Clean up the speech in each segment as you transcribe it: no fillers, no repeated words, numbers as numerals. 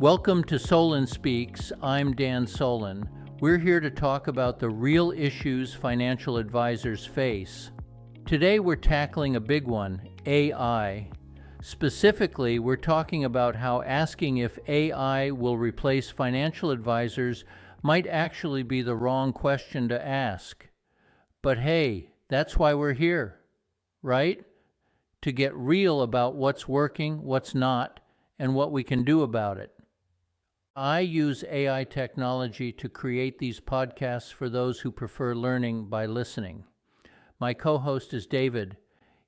Welcome to Solin Speaks. I'm Dan Solin. We're here to talk about the real issues financial advisors face. Today we're tackling a big one, AI. Specifically, we're talking about how asking if AI will replace financial advisors might actually be the wrong question to ask. But hey, that's why we're here, right? To get real about what's working, what's not, and what we can do about it. I use AI technology to create these podcasts for those who prefer learning by listening. My co-host is David.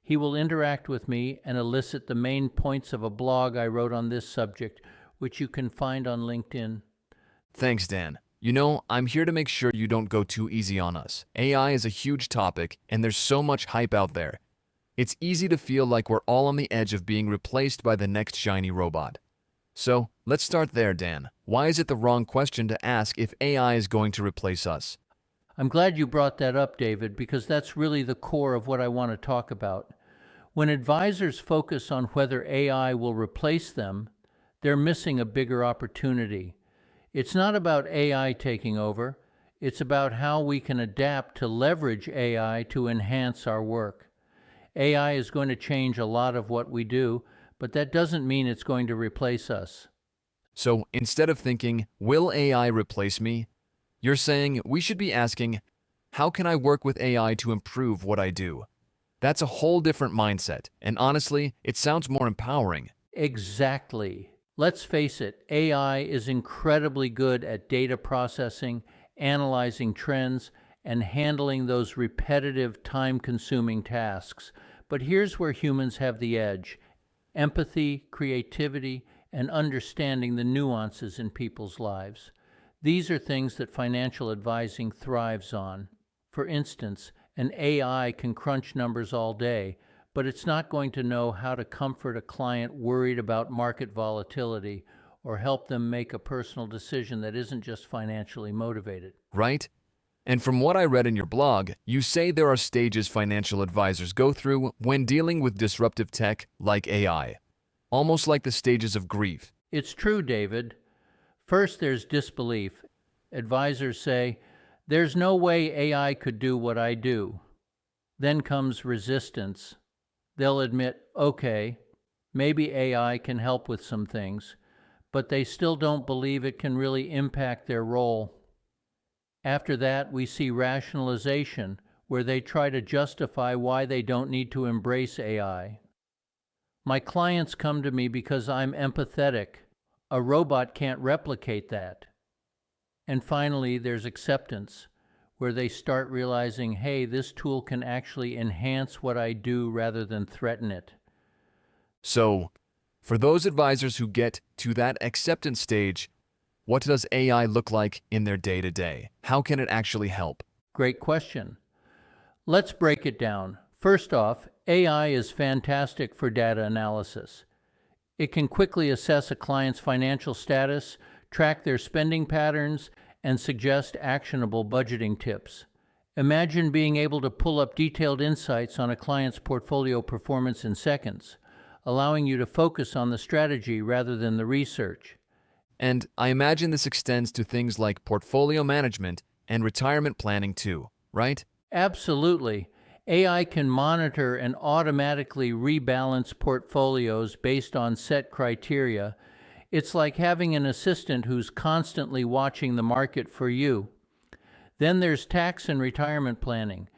He will interact with me and elicit the main points of a blog I wrote on this subject, which you can find on LinkedIn. Thanks, Dan. You know, I'm here to make sure you don't go too easy on us. AI is a huge topic, and there's so much hype out there. It's easy to feel like we're all on the edge of being replaced by the next shiny robot. So, let's start there, Dan. Why is it the wrong question to ask if AI is going to replace us? I'm glad you brought that up, David, because that's really the core of what I want to talk about. When advisors focus on whether AI will replace them, they're missing a bigger opportunity. It's not about AI taking over. It's about how we can adapt to leverage AI to enhance our work. AI is going to change a lot of what we do, but that doesn't mean it's going to replace us. So, instead of thinking, will AI replace me? You're saying we should be asking, how can I work with AI to improve what I do? That's a whole different mindset, and honestly, it sounds more empowering. Exactly. Let's face it, AI is incredibly good at data processing, analyzing trends, and handling those repetitive, time-consuming tasks. But here's where humans have the edge: empathy, creativity, and understanding the nuances in people's lives. These are things that financial advising thrives on. For instance, an AI can crunch numbers all day, but it's not going to know how to comfort a client worried about market volatility or help them make a personal decision that isn't just financially motivated. Right? And from what I read in your blog, you say there are stages financial advisors go through when dealing with disruptive tech like AI, almost like the stages of grief. It's true, David. First, there's disbelief. Advisors say, "There's no way AI could do what I do." Then comes resistance. They'll admit, okay, maybe AI can help with some things, but they still don't believe it can really impact their role. After that, we see rationalization, where they try to justify why they don't need to embrace AI. My clients come to me because I'm empathetic. A robot can't replicate that. And finally, there's acceptance, where they start realizing, hey, this tool can actually enhance what I do rather than threaten it. So, for those advisors who get to that acceptance stage, what does AI look like in their day-to-day? How can it actually help? Great question. Let's break it down. First off, AI is fantastic for data analysis. It can quickly assess a client's financial status, track their spending patterns, and suggest actionable budgeting tips. Imagine being able to pull up detailed insights on a client's portfolio performance in seconds, allowing you to focus on the strategy rather than the research. And I imagine this extends to things like portfolio management and retirement planning too, right? Absolutely. AI can monitor and automatically rebalance portfolios based on set criteria. It's like having an assistant who's constantly watching the market for you. Then there's tax and retirement planning.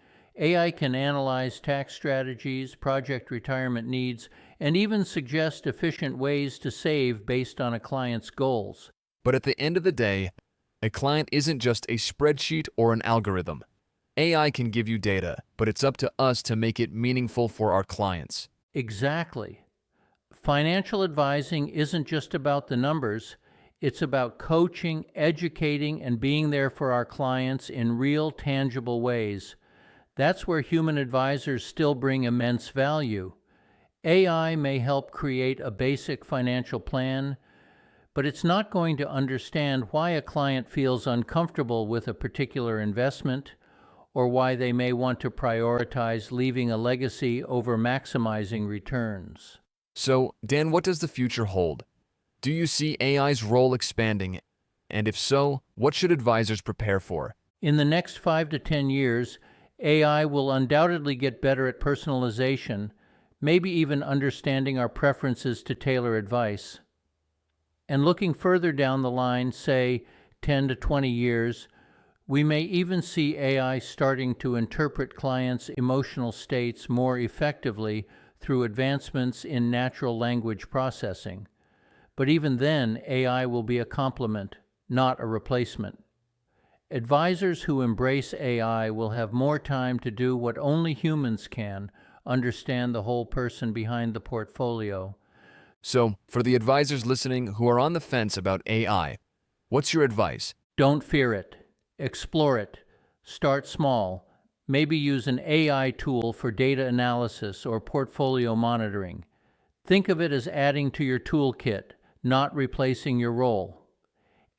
AI can analyze tax strategies, project retirement needs, and even suggest efficient ways to save based on a client's goals. But at the end of the day, a client isn't just a spreadsheet or an algorithm. AI can give you data, but it's up to us to make it meaningful for our clients. Exactly. Financial advising isn't just about the numbers. It's about coaching, educating, and being there for our clients in real, tangible ways. That's where human advisors still bring immense value. AI may help create a basic financial plan, but it's not going to understand why a client feels uncomfortable with a particular investment, or why they may want to prioritize leaving a legacy over maximizing returns. So, Dan, what does the future hold? Do you see AI's role expanding? And if so, what should advisors prepare for? In the next 5 to 10 years, AI will undoubtedly get better at personalization, maybe even understanding our preferences to tailor advice. And looking further down the line, say 10 to 20 years, we may even see AI starting to interpret clients' emotional states more effectively through advancements in natural language processing. But even then, AI will be a complement, not a replacement. Advisors who embrace AI will have more time to do what only humans can, understand the whole person behind the portfolio. So, for the advisors listening who are on the fence about AI, what's your advice? Don't fear it. Explore it. Start small. Maybe use an AI tool for data analysis or portfolio monitoring. Think of it as adding to your toolkit, not replacing your role.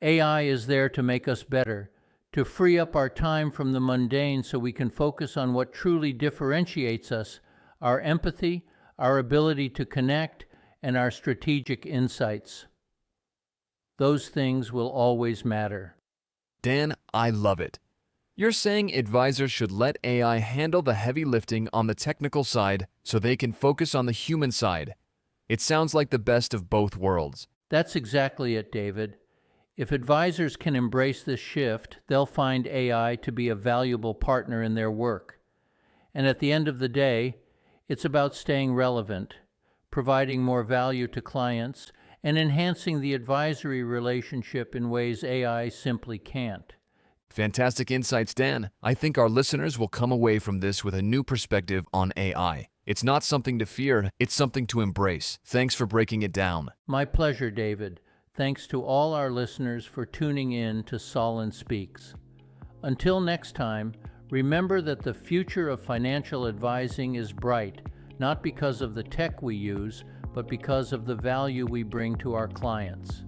AI is there to make us better, to free up our time from the mundane so we can focus on what truly differentiates us, our empathy, our ability to connect, and our strategic insights. Those things will always matter. Dan, I love it. You're saying advisors should let AI handle the heavy lifting on the technical side so they can focus on the human side. It sounds like the best of both worlds. That's exactly it, David. If advisors can embrace this shift, they'll find AI to be a valuable partner in their work. And at the end of the day, it's about staying relevant, providing more value to clients, and enhancing the advisory relationship in ways AI simply can't. Fantastic insights, Dan. I think our listeners will come away from this with a new perspective on AI. It's not something to fear, it's something to embrace. Thanks for breaking it down. My pleasure, David. Thanks to all our listeners for tuning in to Solin Speaks. Until next time, remember that the future of financial advising is bright, not because of the tech we use, but because of the value we bring to our clients.